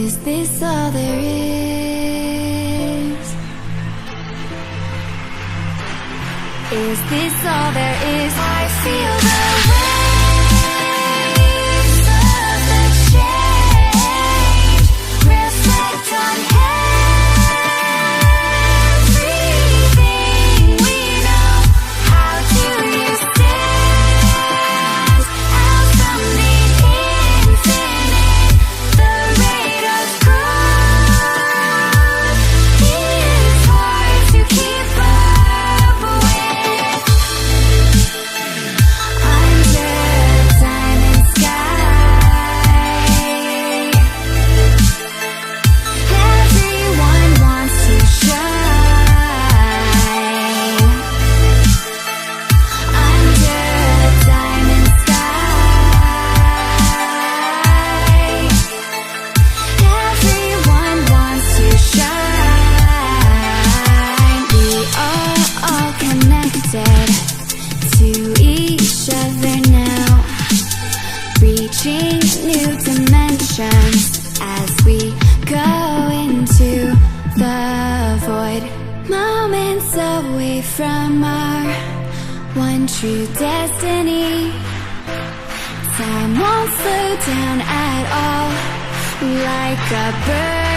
Is this all there is? Is this all there is? I feel the waves of the change reflect on everything we know. How do you stand out from the infinite? The rate of growth is hard to keep up with. Under a diamond sky, everyone wants to shine. Under a diamond sky, everyone wants to shine. We are all connected to each other now, reaching new dimensions as we go into the void. Moments away from our one true destiny. Time won't slow down at all, like a bird